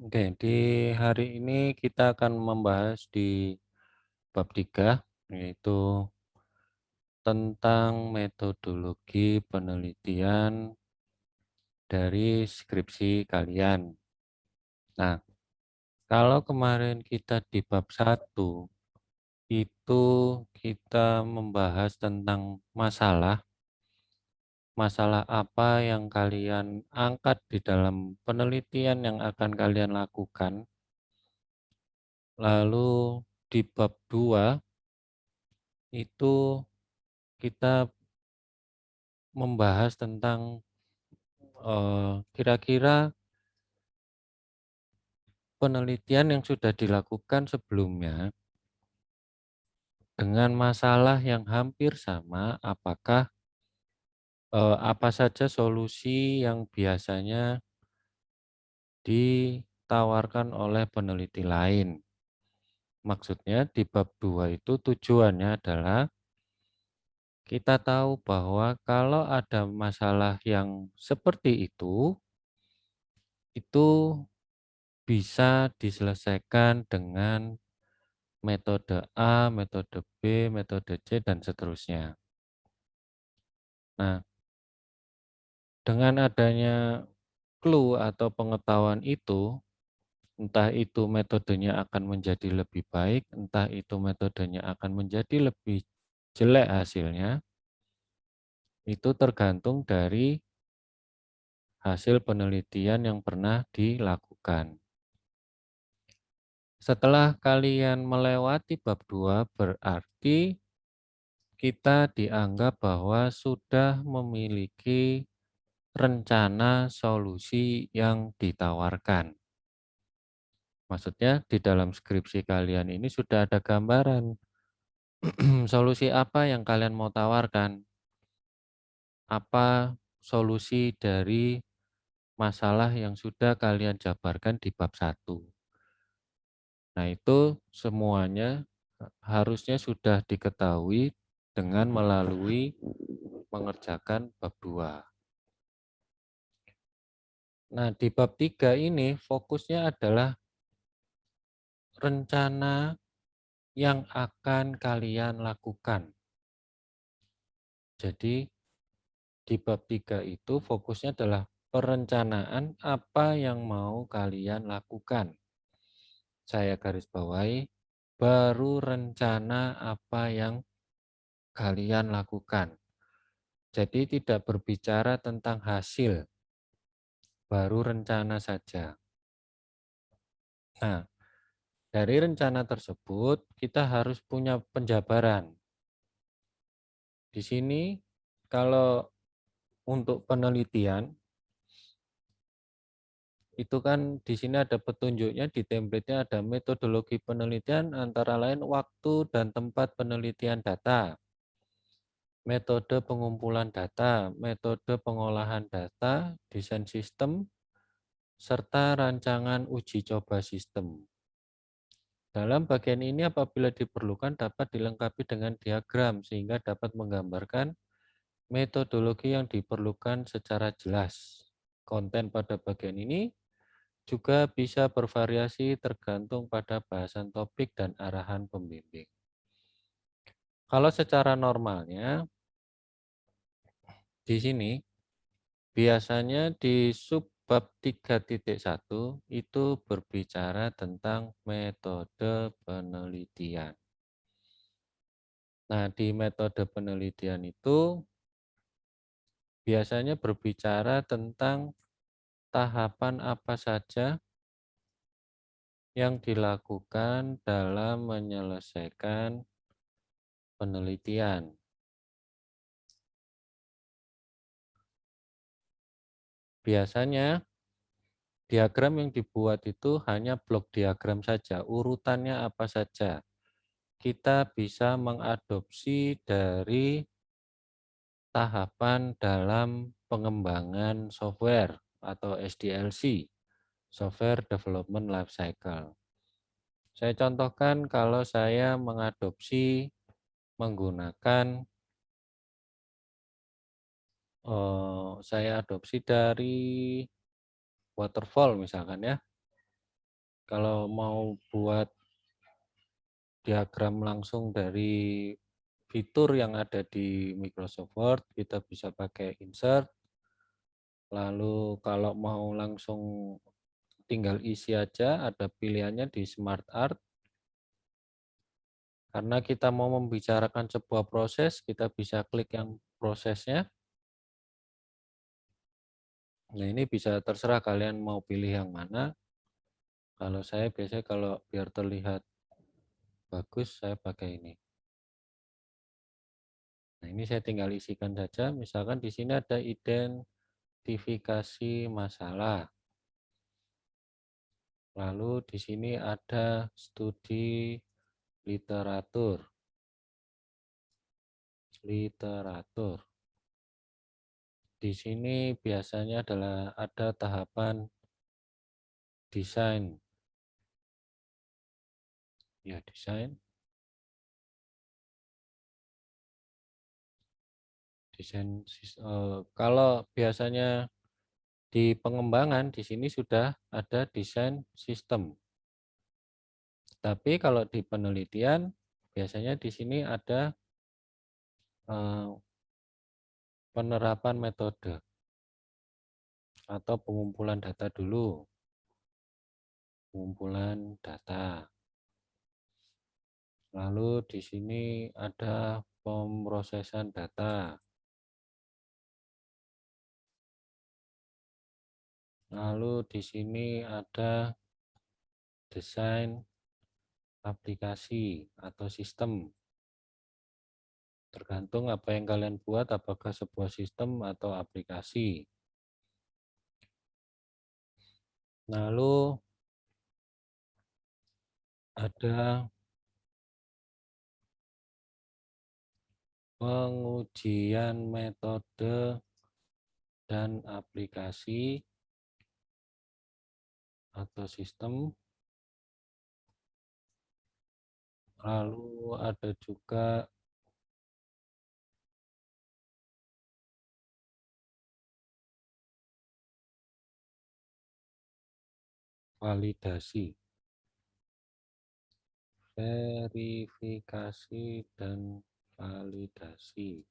Oke, di hari ini kita akan membahas di bab 3, yaitu tentang metodologi penelitian dari skripsi kalian. Nah, kalau kemarin kita di bab 1 itu kita membahas tentang masalah, masalah apa yang kalian angkat di dalam penelitian yang akan kalian lakukan. Lalu di bab 2 itu kita membahas tentang, kira-kira penelitian yang sudah dilakukan sebelumnya dengan masalah yang hampir sama, apa saja solusi yang biasanya ditawarkan oleh peneliti lain. Maksudnya di bab 2 itu tujuannya adalah kita tahu bahwa kalau ada masalah yang seperti itu bisa diselesaikan dengan metode A, metode B, metode C, dan seterusnya. Nah, dengan adanya clue atau pengetahuan itu, entah itu metodenya akan menjadi lebih baik, entah itu metodenya akan menjadi lebih jelek hasilnya, itu tergantung dari hasil penelitian yang pernah dilakukan. Setelah kalian melewati bab 2, berarti kita dianggap bahwa sudah memiliki rencana solusi yang ditawarkan. Maksudnya di dalam skripsi kalian ini sudah ada gambaran solusi apa yang kalian mau tawarkan, apa solusi dari masalah yang sudah kalian jabarkan di bab 1. Nah, itu semuanya harusnya sudah diketahui dengan melalui mengerjakan bab 2. Nah, di bab 3 ini fokusnya adalah rencana yang akan kalian lakukan. Jadi, di bab 3 itu fokusnya adalah perencanaan apa yang mau kalian lakukan. Saya garis bawahi, baru rencana apa yang kalian lakukan. Jadi tidak berbicara tentang hasil, baru rencana saja. Nah, dari rencana tersebut kita harus punya penjabaran. Di sini kalau untuk penelitian itu kan di sini ada petunjuknya, di template-nya ada metodologi penelitian antara lain waktu dan tempat penelitian data, metode pengumpulan data, metode pengolahan data, desain sistem, serta rancangan uji coba sistem. Dalam bagian ini apabila diperlukan dapat dilengkapi dengan diagram sehingga dapat menggambarkan metodologi yang diperlukan secara jelas. Konten pada bagian ini juga bisa bervariasi tergantung pada bahasan topik dan arahan pembimbing. Kalau secara normalnya, di sini biasanya di subbab 3.1 itu berbicara tentang metode penelitian. Nah, di metode penelitian itu biasanya berbicara tentang tahapan apa saja yang dilakukan dalam menyelesaikan penelitian. Biasanya diagram yang dibuat itu hanya blok diagram saja, urutannya apa saja. Kita bisa mengadopsi dari tahapan dalam pengembangan software atau SDLC, Software Development Life Cycle. Saya contohkan kalau saya mengadopsi menggunakan, saya adopsi dari waterfall misalkan ya. Kalau mau buat diagram langsung dari fitur yang ada di Microsoft Word, kita bisa pakai insert. Lalu kalau mau langsung tinggal isi aja, ada pilihannya di Smart Art. Karena kita mau membicarakan sebuah proses, kita bisa klik yang prosesnya. Nah, ini bisa terserah kalian mau pilih yang mana. Kalau saya biasanya kalau biar terlihat bagus, saya pakai ini. Nah, ini saya tinggal isikan saja. Misalkan di sini ada identifikasi masalah. Lalu di sini ada studi literatur. Literatur. Di sini biasanya adalah ada tahapan desain. Ya, desain. Kalau biasanya di pengembangan di sini sudah ada desain sistem. Tapi kalau di penelitian biasanya di sini ada penerapan metode atau pengumpulan data dulu. Pengumpulan data. Lalu di sini ada pemrosesan data. Lalu di sini ada desain aplikasi atau sistem. Tergantung apa yang kalian buat, apakah sebuah sistem atau aplikasi. Lalu ada pengujian metode dan aplikasi atau sistem. Lalu ada juga validasi, verifikasi dan validasi.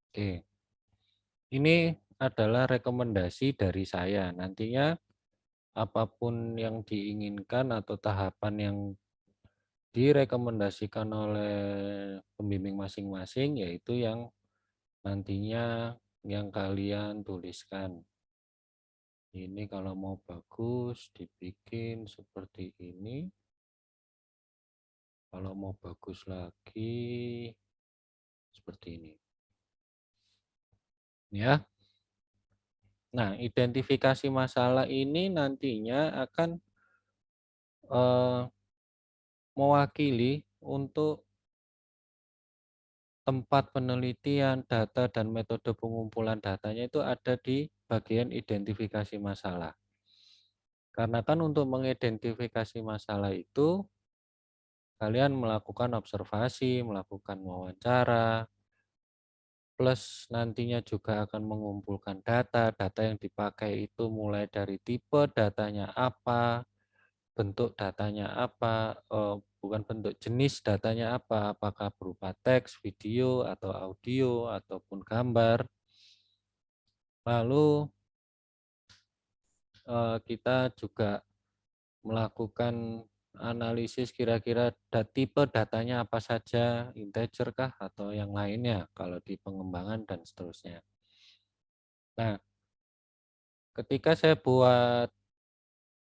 Oke, ini adalah rekomendasi dari saya. Nantinya apapun yang diinginkan atau tahapan yang direkomendasikan oleh pembimbing masing-masing, yaitu yang nantinya yang kalian tuliskan. Ini kalau mau bagus dibikin seperti ini. Kalau mau bagus lagi seperti ini. Ya. Nah, identifikasi masalah ini nantinya akan mewakili untuk tempat penelitian data dan metode pengumpulan datanya itu ada di bagian identifikasi masalah. Karena kan untuk mengidentifikasi masalah itu kalian melakukan observasi, melakukan wawancara, plus nantinya juga akan mengumpulkan data. Data yang dipakai itu mulai dari tipe datanya apa, bentuk datanya apa, bukan bentuk, jenis datanya apa, apakah berupa teks, video, atau audio, ataupun gambar. Lalu kita juga melakukan analisis kira-kira tipe datanya apa saja, integer kah atau yang lainnya kalau di pengembangan dan seterusnya. Nah, ketika saya buat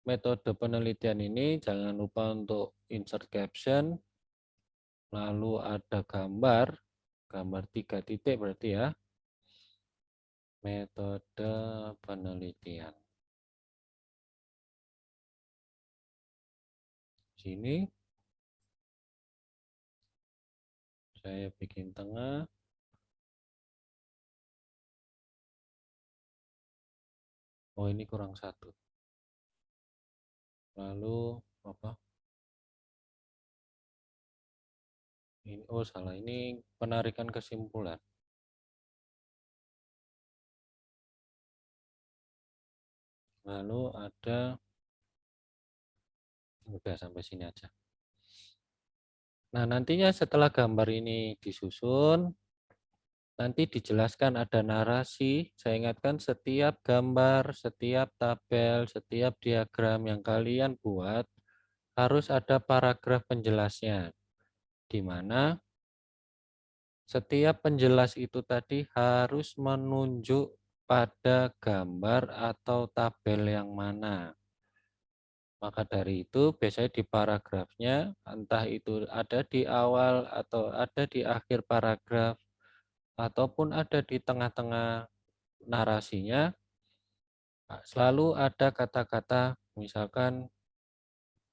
metode penelitian ini, jangan lupa untuk insert caption, lalu ada gambar 3 titik berarti ya, metode penelitian. Sini saya bikin tengah. Oh, ini kurang satu. Lalu apa? Ini, oh salah, ini penarikan kesimpulan. Lalu ada, udah sampai sini aja. Nah, nantinya setelah gambar ini disusun, nanti dijelaskan ada narasi. Saya ingatkan setiap gambar, setiap tabel, setiap diagram yang kalian buat harus ada paragraf penjelasnya, di mana setiap penjelas itu tadi harus menunjuk pada gambar atau tabel yang mana. Maka dari itu biasanya di paragrafnya entah itu ada di awal atau ada di akhir paragraf ataupun ada di tengah-tengah narasinya, selalu ada kata-kata misalkan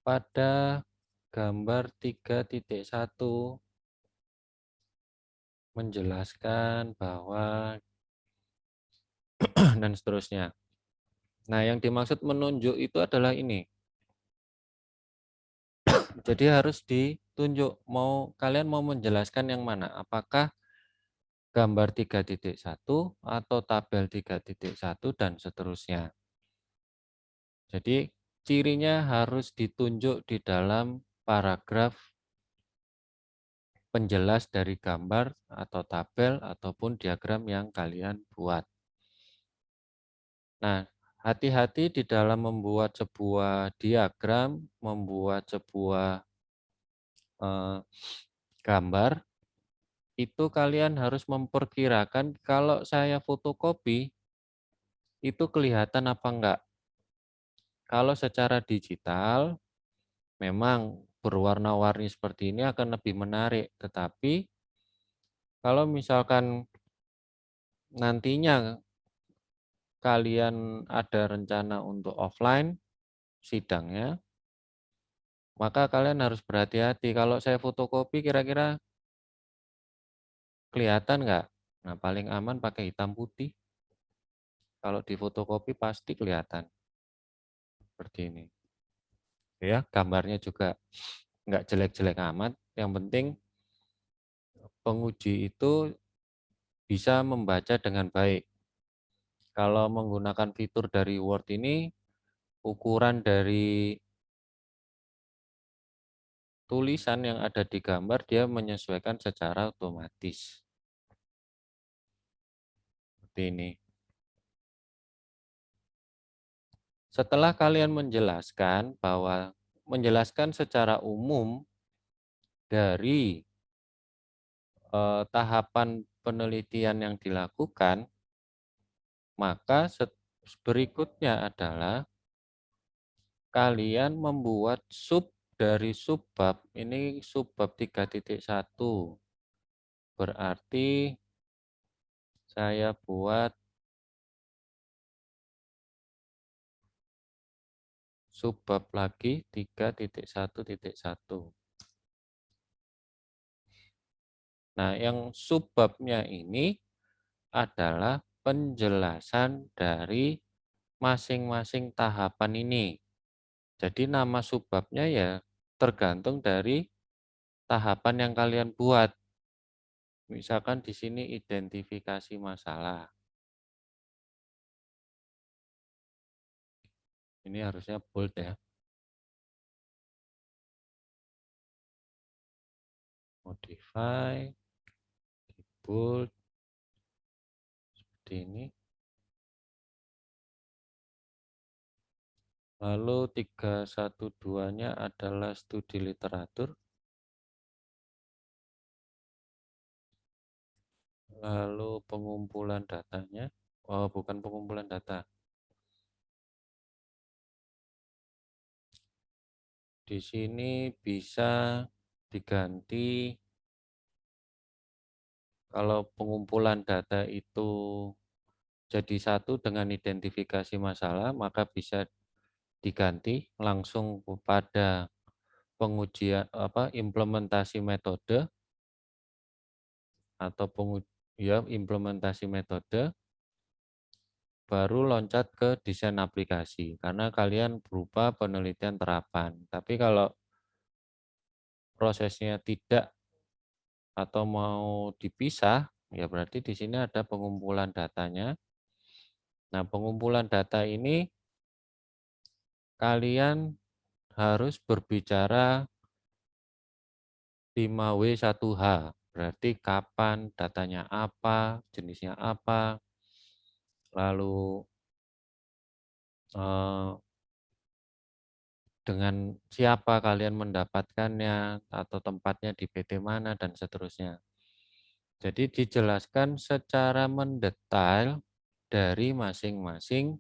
pada gambar 3.1 menjelaskan bahwa dan seterusnya. Nah, yang dimaksud menunjuk itu adalah ini. Jadi harus ditunjuk kalian mau menjelaskan yang mana? Apakah gambar 3.1 atau tabel 3.1 dan seterusnya. Jadi cirinya harus ditunjuk di dalam paragraf penjelas dari gambar atau tabel ataupun diagram yang kalian buat. Nah, hati-hati di dalam membuat sebuah diagram, membuat sebuah gambar, itu kalian harus memperkirakan kalau saya fotokopi, itu kelihatan apa enggak. Kalau secara digital, memang berwarna-warni seperti ini akan lebih menarik. Tetapi kalau misalkan nantinya kalian ada rencana untuk offline sidangnya, maka kalian harus berhati-hati. Kalau saya fotokopi kira-kira kelihatan nggak? Nah, paling aman pakai hitam putih. Kalau di fotokopi pasti kelihatan seperti ini. Ya, gambarnya juga nggak jelek-jelek amat. Yang penting penguji itu bisa membaca dengan baik. Kalau menggunakan fitur dari Word ini, ukuran dari tulisan yang ada di gambar dia menyesuaikan secara otomatis. Seperti ini. Setelah kalian menjelaskan secara umum dari tahapan penelitian yang dilakukan, maka berikutnya adalah kalian membuat dari subbab. Ini subbab 3.1. Berarti saya buat subbab lagi 3.1.1. Nah, yang subbabnya ini adalah penjelasan dari masing-masing tahapan ini. Jadi nama subbabnya ya tergantung dari tahapan yang kalian buat. Misalkan di sini identifikasi masalah. Ini harusnya bold ya. Modify, bold, seperti ini. Lalu 312-nya adalah studi literatur. Lalu pengumpulan datanya. Oh, bukan pengumpulan data. Di sini bisa diganti kalau pengumpulan data itu jadi satu dengan identifikasi masalah, maka bisa diganti langsung kepada pengujian implementasi metode atau implementasi metode, baru loncat ke desain aplikasi karena kalian berupa penelitian terapan. Tapi kalau prosesnya tidak atau mau dipisah, ya berarti di sini ada pengumpulan datanya. Nah, pengumpulan data ini kalian harus berbicara 5W1H. Berarti kapan, datanya apa, jenisnya apa, lalu eh, dengan siapa kalian mendapatkannya, atau tempatnya di PT mana, dan seterusnya. Jadi dijelaskan secara mendetail dari masing-masing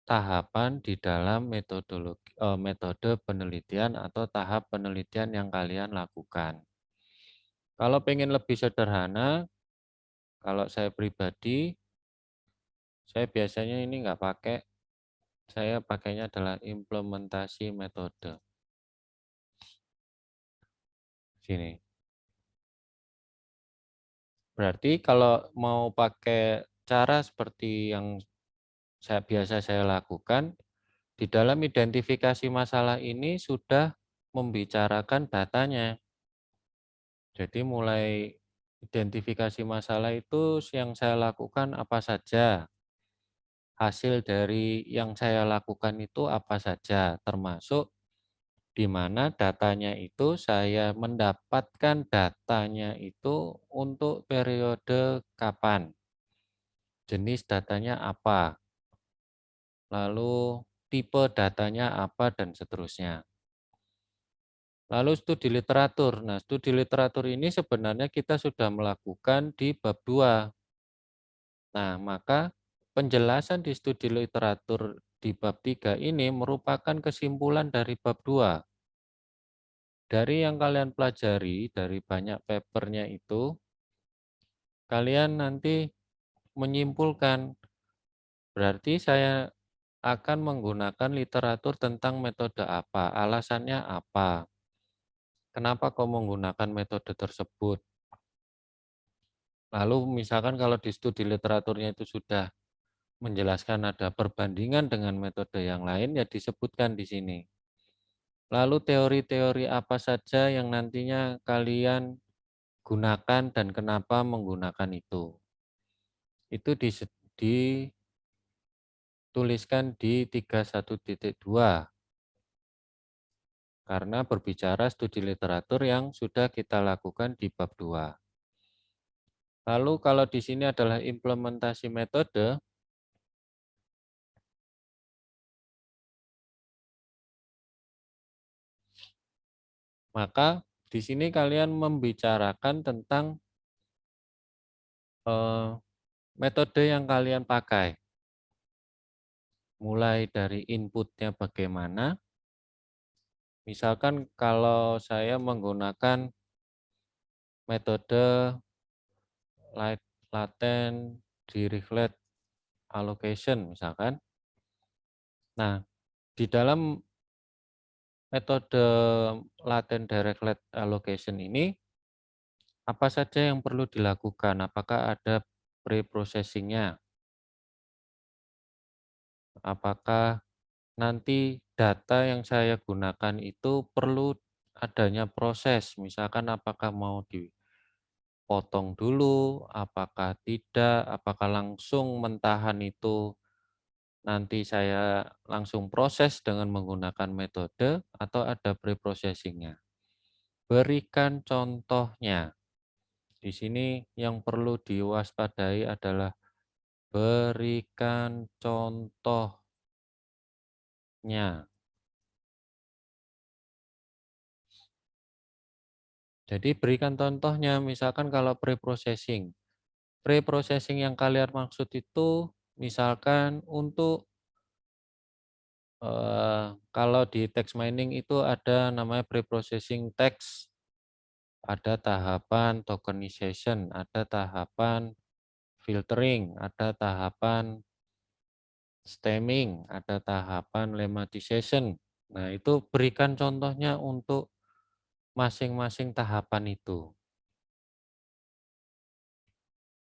tahapan di dalam metode penelitian atau tahap penelitian yang kalian lakukan. Kalau pengen lebih sederhana, kalau saya pribadi, saya biasanya ini nggak pakai, saya pakainya adalah implementasi metode. Sini. Berarti kalau mau pakai cara seperti yang biasa saya lakukan, di dalam identifikasi masalah ini sudah membicarakan datanya. Jadi mulai identifikasi masalah itu yang saya lakukan apa saja. Hasil dari yang saya lakukan itu apa saja, termasuk di mana datanya itu saya mendapatkan datanya itu untuk periode kapan, jenis datanya apa, lalu tipe datanya apa, dan seterusnya. Lalu studi literatur. Nah, studi literatur ini sebenarnya kita sudah melakukan di bab 2. Nah, maka penjelasan di studi literatur di bab 3 ini merupakan kesimpulan dari bab 2. Dari yang kalian pelajari, dari banyak papernya itu, kalian nanti menyimpulkan, berarti saya akan menggunakan literatur tentang metode apa, alasannya apa, kenapa kau menggunakan metode tersebut. Lalu misalkan kalau di studi literaturnya itu sudah menjelaskan ada perbandingan dengan metode yang lain, ya disebutkan di sini. Lalu teori-teori apa saja yang nantinya kalian gunakan dan kenapa menggunakan itu. Itu dituliskan di 31.2 karena berbicara studi literatur yang sudah kita lakukan di bab 2. Lalu kalau di sini adalah implementasi metode, maka di sini kalian membicarakan tentang metode yang kalian pakai. Mulai dari inputnya bagaimana, misalkan kalau saya menggunakan metode latent direct allocation misalkan. Nah, di dalam metode latent direct allocation ini, apa saja yang perlu dilakukan? Apakah ada pre-processing-nya? Apakah nanti data yang saya gunakan itu perlu adanya proses? Misalkan apakah mau dipotong dulu, apakah tidak, apakah langsung mentahan itu nanti saya langsung proses dengan menggunakan metode atau ada pre-processing-nya. Berikan contohnya. Di sini yang perlu diwaspadai adalah berikan contohnya. Jadi berikan contohnya, misalkan kalau pre-processing. Pre-processing yang kalian maksud itu misalkan untuk kalau di text mining itu ada namanya pre-processing text, ada tahapan tokenization, ada tahapan filtering, ada tahapan stemming, ada tahapan lemmatization. Nah, itu berikan contohnya untuk masing-masing tahapan itu.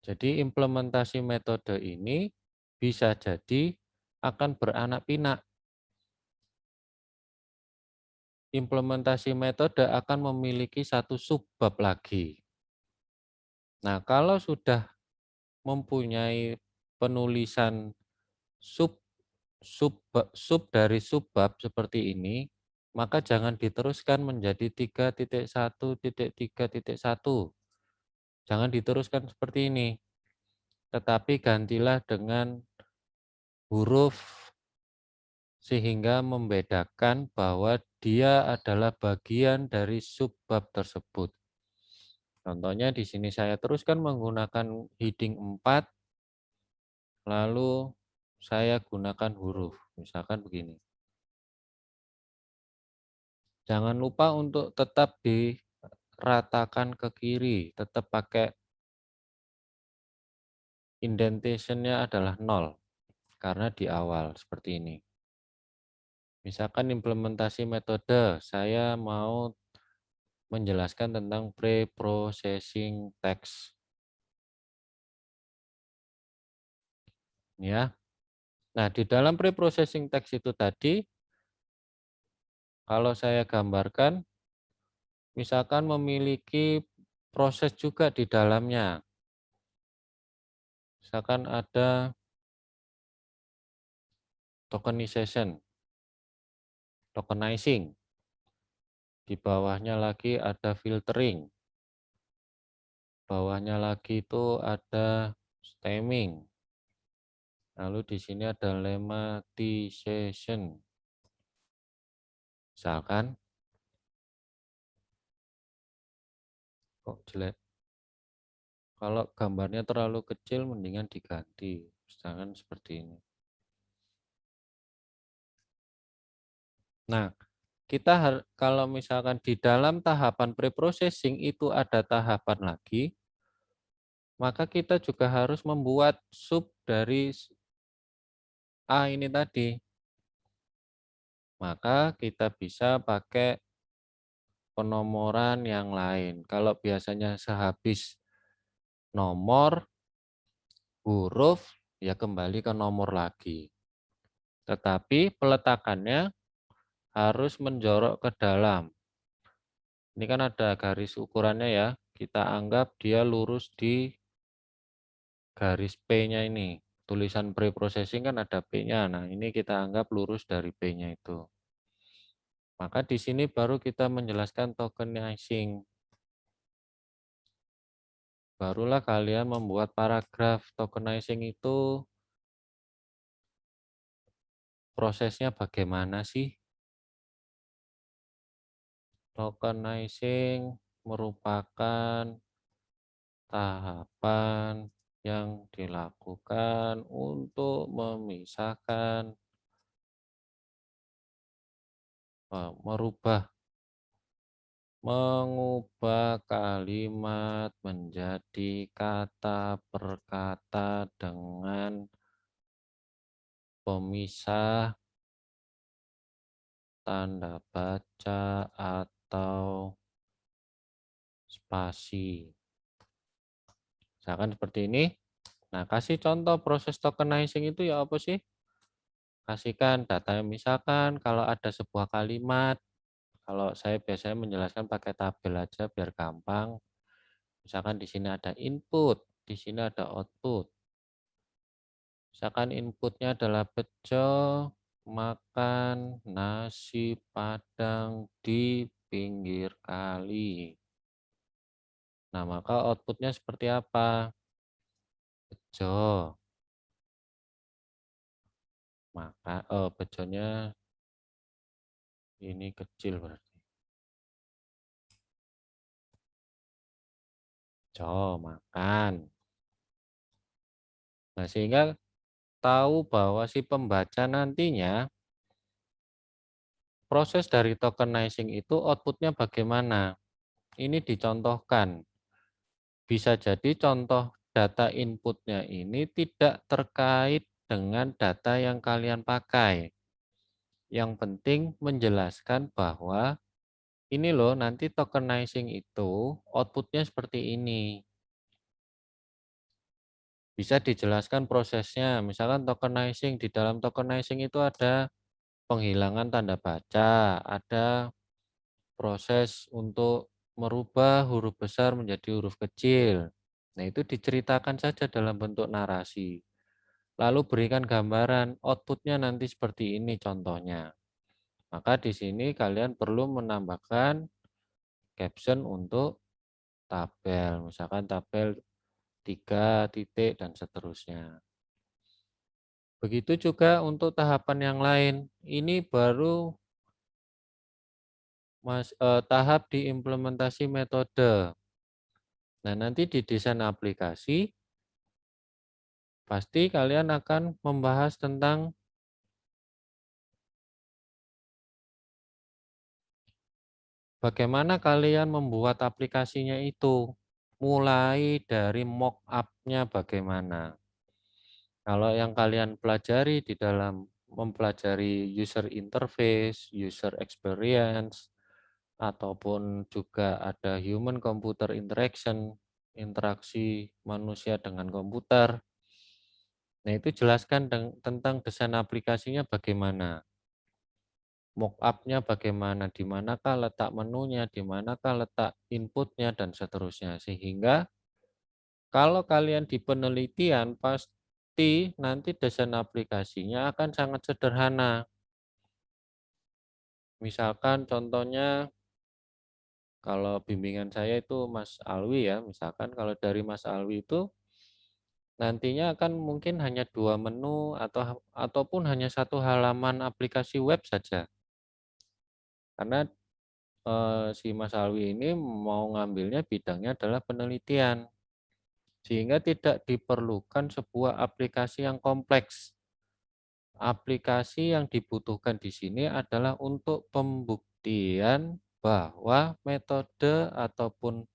Jadi implementasi metode ini bisa jadi akan beranak pinak. Implementasi metode akan memiliki satu subbab lagi. Nah, kalau sudah mempunyai penulisan sub sub dari subbab seperti ini, maka jangan diteruskan menjadi 3.1.3.1. Jangan diteruskan seperti ini, tetapi gantilah dengan huruf sehingga membedakan bahwa dia adalah bagian dari subbab tersebut. Contohnya di sini saya teruskan menggunakan heading 4, lalu saya gunakan huruf. Misalkan begini. Jangan lupa untuk tetap diratakan ke kiri, tetap pakai indentation-nya adalah 0 karena di awal seperti ini. Misalkan implementasi metode, saya mau menjelaskan tentang pre-processing text. Ya. Nah, di dalam pre-processing text itu tadi, kalau saya gambarkan, misalkan memiliki proses juga di dalamnya. Misalkan ada tokenization, tokenizing. Di bawahnya lagi ada filtering. Bawahnya lagi itu ada stemming. Lalu di sini ada lemmatization. Misalkan, kok jelek? Kalau gambarnya terlalu kecil, mendingan diganti. Misalkan seperti ini. Nah, kita kalau misalkan di dalam tahapan preprocessing itu ada tahapan lagi, maka kita juga harus membuat sub dari A ini tadi. Maka kita bisa pakai penomoran yang lain. Kalau biasanya sehabis nomor, huruf, ya kembali ke nomor lagi. Tetapi peletakannya harus menjorok ke dalam. Ini kan ada garis ukurannya ya. Kita anggap dia lurus di garis P-nya ini. Tulisan pre-processing kan ada P-nya. Nah, ini kita anggap lurus dari P-nya itu. Maka di sini baru kita menjelaskan tokenizing. Barulah kalian membuat paragraf tokenizing itu prosesnya bagaimana sih? Tokenizing merupakan tahapan yang dilakukan untuk memisahkan, mengubah kalimat menjadi kata per kata dengan pemisah, tanda baca, atau spasi. Misalkan seperti ini. Nah, kasih contoh proses tokenizing itu ya apa sih? Kasihkan data, misalkan kalau ada sebuah kalimat, kalau saya biasanya menjelaskan pakai tabel aja biar gampang. Misalkan di sini ada input, di sini ada output. Misalkan inputnya adalah Bejo makan nasi padang di pinggir kali. Nah, maka outputnya seperti apa? Bejo. Maka bejonya ini kecil berarti. Bejo makan. Nah, sehingga tahu bahwa si pembaca nantinya proses dari tokenizing itu outputnya bagaimana. Ini dicontohkan. Bisa jadi contoh data inputnya ini tidak terkait dengan data yang kalian pakai. Yang penting menjelaskan bahwa ini loh nanti tokenizing itu outputnya seperti ini. Bisa dijelaskan prosesnya. Misalkan tokenizing, di dalam tokenizing itu ada penghilangan tanda baca, ada proses untuk merubah huruf besar menjadi huruf kecil. Nah, itu diceritakan saja dalam bentuk narasi. lalu berikan gambaran outputnya nanti seperti ini contohnya. Maka di sini kalian perlu menambahkan caption untuk tabel, misalkan tabel 3 titik dan seterusnya. Begitu juga untuk tahapan yang lain. Ini baru tahap diimplementasi metode. Nah, nanti di desain aplikasi pasti kalian akan membahas tentang bagaimana kalian membuat aplikasinya itu. Mulai dari mock-up-nya bagaimana. Kalau yang kalian pelajari di dalam mempelajari user interface, user experience, ataupun juga ada human computer interaction, interaksi manusia dengan komputer. Nah, itu jelaskan tentang desain aplikasinya bagaimana. Mockup-nya bagaimana, di manakah letak menunya, di manakah letak inputnya, dan seterusnya. Sehingga kalau kalian di penelitian, pasti nanti desain aplikasinya akan sangat sederhana. Misalkan contohnya, kalau bimbingan saya itu Mas Alwi ya, misalkan kalau dari Mas Alwi itu nantinya akan mungkin hanya 2 menu ataupun hanya satu halaman aplikasi web saja. Karena si Mas Alwi ini mau ngambilnya bidangnya adalah penelitian. Sehingga tidak diperlukan sebuah aplikasi yang kompleks. Aplikasi yang dibutuhkan di sini adalah untuk pembuktian bahwa metode ataupun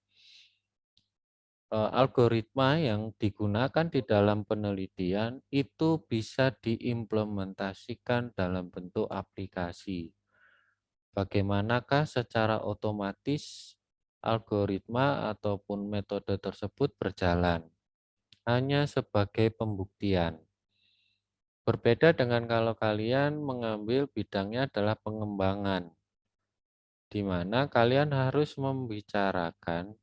algoritma yang digunakan di dalam penelitian itu bisa diimplementasikan dalam bentuk aplikasi. Bagaimanakah secara otomatis algoritma ataupun metode tersebut berjalan? Hanya sebagai pembuktian. Berbeda dengan kalau kalian mengambil bidangnya adalah pengembangan, di mana kalian harus membicarakan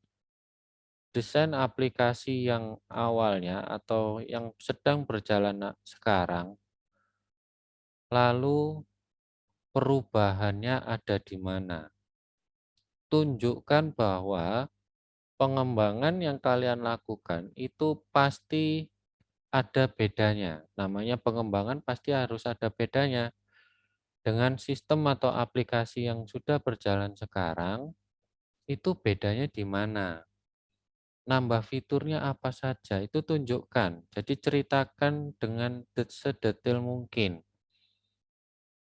desain aplikasi yang awalnya atau yang sedang berjalan sekarang, lalu perubahannya ada di mana. Tunjukkan bahwa pengembangan yang kalian lakukan itu pasti ada bedanya. Namanya pengembangan pasti harus ada bedanya. Dengan sistem atau aplikasi yang sudah berjalan sekarang, itu bedanya di mana? Nambah fiturnya apa saja, itu tunjukkan. Jadi ceritakan dengan sedetail mungkin.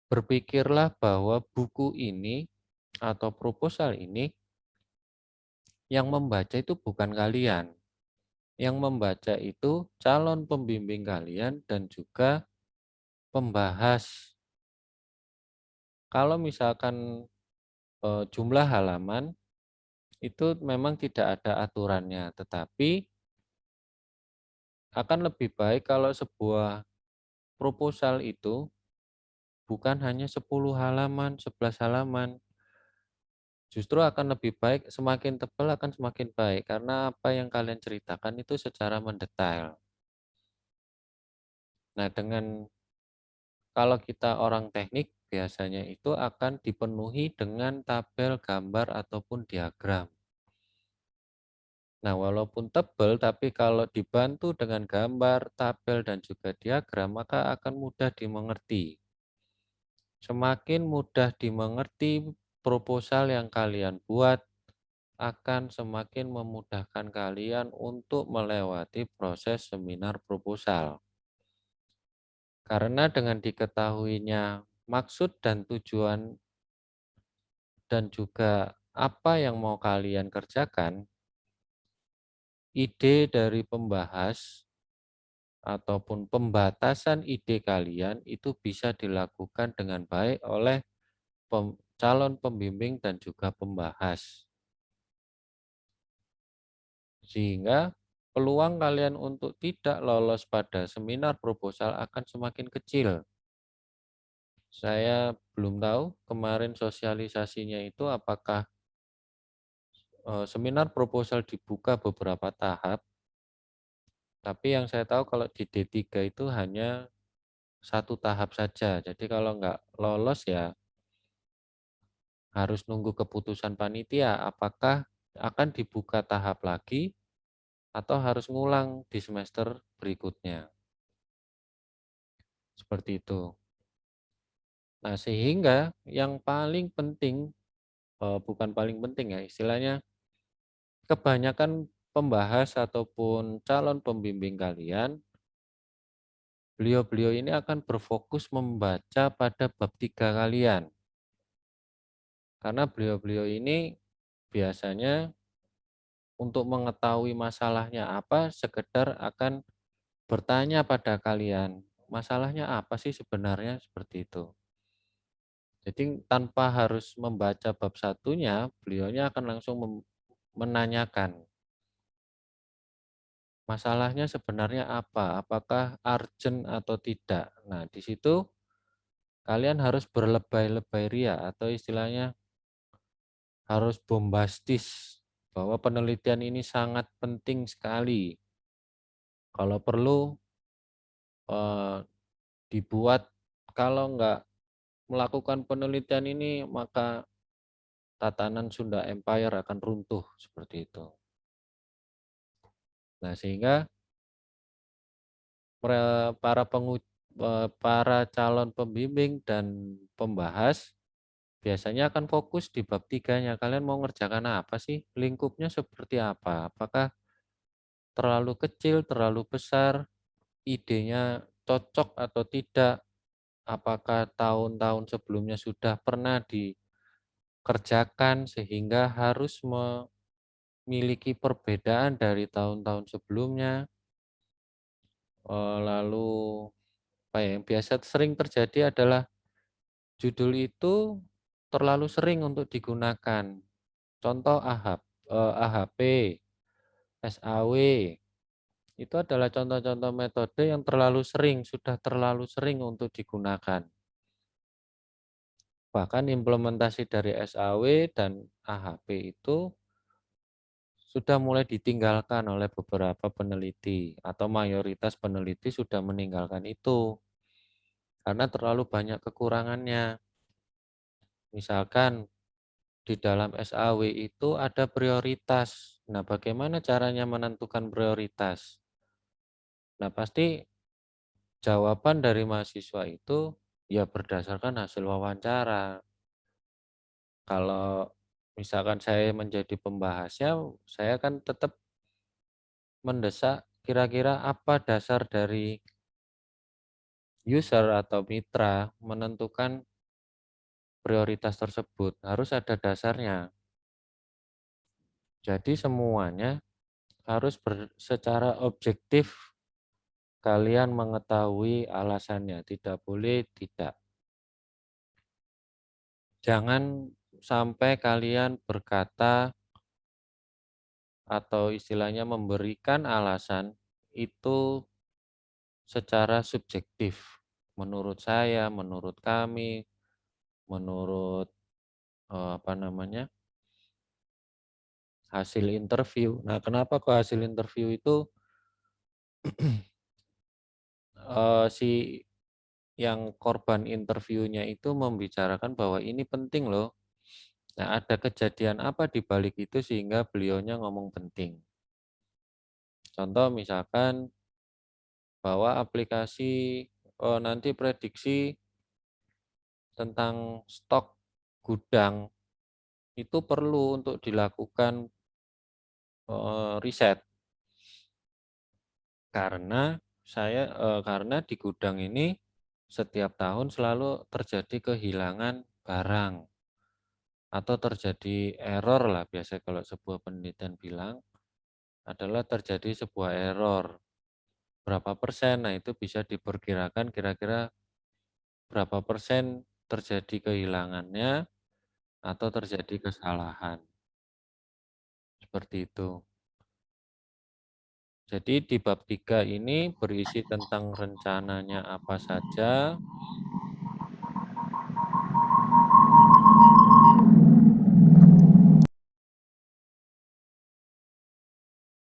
Berpikirlah bahwa buku ini atau proposal ini yang membaca itu bukan kalian. Yang membaca itu calon pembimbing kalian dan juga pembahas. Kalau misalkan jumlah halaman itu memang tidak ada aturannya, tetapi akan lebih baik kalau sebuah proposal itu bukan hanya 10 halaman, 11 halaman. Justru akan lebih baik, semakin tebal akan semakin baik, karena apa yang kalian ceritakan itu secara mendetail. Nah, kalau kita orang teknik, biasanya itu akan dipenuhi dengan tabel, gambar, ataupun diagram. Nah, walaupun tebal, tapi kalau dibantu dengan gambar, tabel, dan juga diagram, maka akan mudah dimengerti. Semakin mudah dimengerti proposal yang kalian buat, akan semakin memudahkan kalian untuk melewati proses seminar proposal. Karena dengan diketahuinya maksud dan tujuan dan juga apa yang mau kalian kerjakan, ide dari pembahas ataupun pembatasan ide kalian itu bisa dilakukan dengan baik oleh calon pembimbing dan juga pembahas. Sehingga peluang kalian untuk tidak lolos pada seminar proposal akan semakin kecil. Saya belum tahu kemarin sosialisasinya itu apakah seminar proposal dibuka beberapa tahap Tapi yang saya tahu kalau di D3 itu hanya satu tahap saja. Jadi kalau nggak lolos ya harus nunggu keputusan panitia apakah akan dibuka tahap lagi atau harus ngulang di semester berikutnya. Seperti itu. Nah, sehingga yang paling penting, bukan paling penting ya, istilahnya kebanyakan pembahas ataupun calon pembimbing kalian, beliau-beliau ini akan berfokus membaca pada bab 3 kalian. Karena beliau-beliau ini biasanya untuk mengetahui masalahnya apa, sekedar akan bertanya pada kalian, masalahnya apa sih sebenarnya, seperti itu. Jadi tanpa harus membaca bab satunya, beliaunya akan langsung menanyakan, masalahnya sebenarnya apa, apakah urgent atau tidak. Nah, di situ kalian harus berlebay-lebay ria atau istilahnya harus bombastis bahwa penelitian ini sangat penting sekali. Kalau perlu eh, dibuat, kalau nggak melakukan penelitian ini maka tatanan Sunda Empire akan runtuh, seperti itu. Nah, sehingga para calon pembimbing dan pembahas biasanya akan fokus di bab tiganya. Kalian mau ngerjakan apa sih? Lingkupnya seperti apa? Apakah terlalu kecil, terlalu besar? Idenya cocok atau tidak? Apakah tahun-tahun sebelumnya sudah pernah dikerjakan sehingga harus memiliki perbedaan dari tahun-tahun sebelumnya? Lalu apa ya, yang biasa sering terjadi adalah judul itu terlalu sering untuk digunakan. Contoh AHP, SAW, itu adalah contoh-contoh metode yang terlalu sering, sudah terlalu sering untuk digunakan. Bahkan implementasi dari SAW dan AHP itu sudah mulai ditinggalkan oleh beberapa peneliti atau mayoritas peneliti sudah meninggalkan itu karena terlalu banyak kekurangannya. Misalkan di dalam SAW itu ada prioritas. Nah, bagaimana caranya menentukan prioritas? Nah, pasti jawaban dari mahasiswa itu ya berdasarkan hasil wawancara. Kalau misalkan saya menjadi pembahasnya, saya kan tetap mendesak kira-kira apa dasar dari user atau mitra menentukan prioritas tersebut. Harus ada dasarnya. Jadi semuanya harus secara objektif kalian mengetahui alasannya, tidak boleh tidak. Jangan sampai kalian berkata atau istilahnya memberikan alasan itu secara subjektif. Menurut saya, menurut kami, menurut apa namanya, hasil interview. Nah, kenapa kok hasil interview itu si yang korban interviewnya itu membicarakan bahwa ini penting loh. Nah, ada kejadian apa di balik itu sehingga beliaunya ngomong penting. Contoh misalkan bahwa aplikasi nanti prediksi tentang stok gudang itu perlu untuk dilakukan riset karena di gudang ini setiap tahun selalu terjadi kehilangan barang atau terjadi error lah, biasa kalau sebuah penelitian bilang adalah terjadi sebuah error. Berapa persen? Nah, itu bisa diperkirakan kira-kira berapa persen terjadi kehilangannya atau terjadi kesalahan. Seperti itu. Jadi di bab 3 ini berisi tentang rencananya apa saja,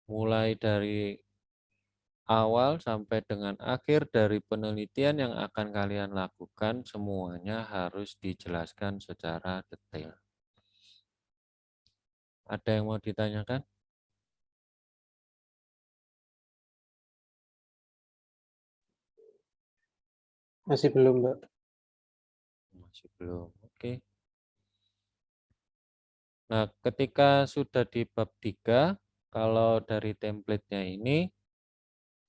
mulai dari Awal sampai dengan akhir dari penelitian yang akan kalian lakukan semuanya harus dijelaskan secara detail. Ada yang mau ditanyakan? Masih belum, Mbak. Masih belum. Oke. Nah, ketika sudah di bab 3, kalau dari template-nya ini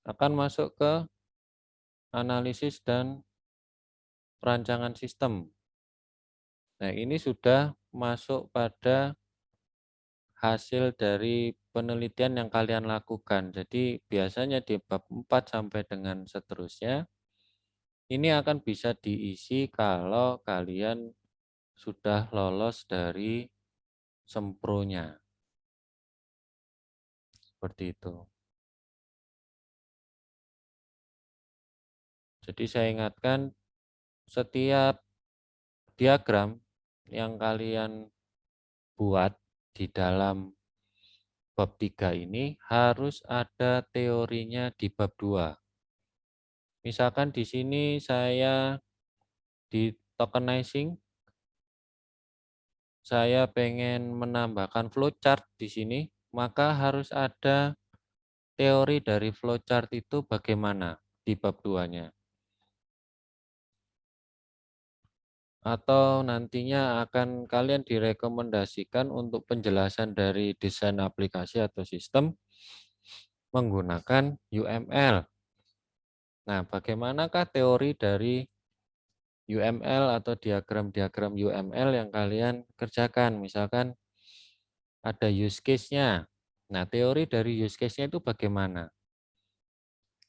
akan masuk ke analisis dan perancangan sistem. Nah, ini sudah masuk pada hasil dari penelitian yang kalian lakukan. Jadi, biasanya di bab 4 sampai dengan seterusnya, ini akan bisa diisi kalau kalian sudah lolos dari sempronya. Seperti itu. Jadi saya ingatkan setiap diagram yang kalian buat di dalam bab 3 ini harus ada teorinya di bab 2. Misalkan di sini saya di tokenizing, saya pengen menambahkan flowchart di sini, maka harus ada teori dari flowchart itu bagaimana di bab 2-nya. Atau nantinya akan kalian direkomendasikan untuk penjelasan dari desain aplikasi atau sistem menggunakan UML. Nah, bagaimanakah teori dari UML atau diagram-diagram UML yang kalian kerjakan? Misalkan ada use case-nya. Nah, teori dari use case-nya itu bagaimana?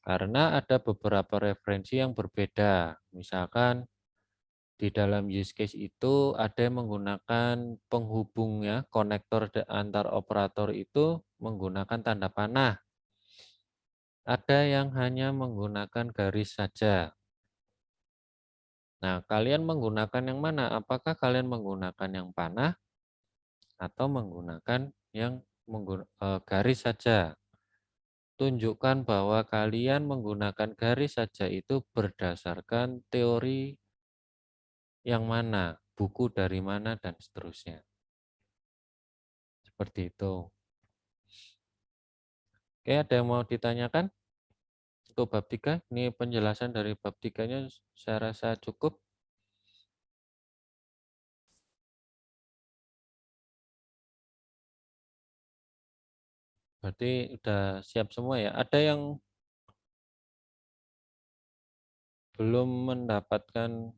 Karena ada beberapa referensi yang berbeda. Misalkan di dalam use case itu ada yang menggunakan penghubungnya, konektor antar operator itu menggunakan tanda panah. Ada yang hanya menggunakan garis saja. Nah, kalian menggunakan yang mana? Apakah kalian menggunakan yang panah atau menggunakan yang garis saja? Tunjukkan bahwa kalian menggunakan garis saja itu berdasarkan teori yang mana, buku dari mana, dan seterusnya. Seperti itu. Oke, ada yang mau ditanyakan? Untuk bab 3, ini penjelasan dari bab 3-nya saya rasa cukup. Berarti udah siap semua ya. Ada yang belum mendapatkan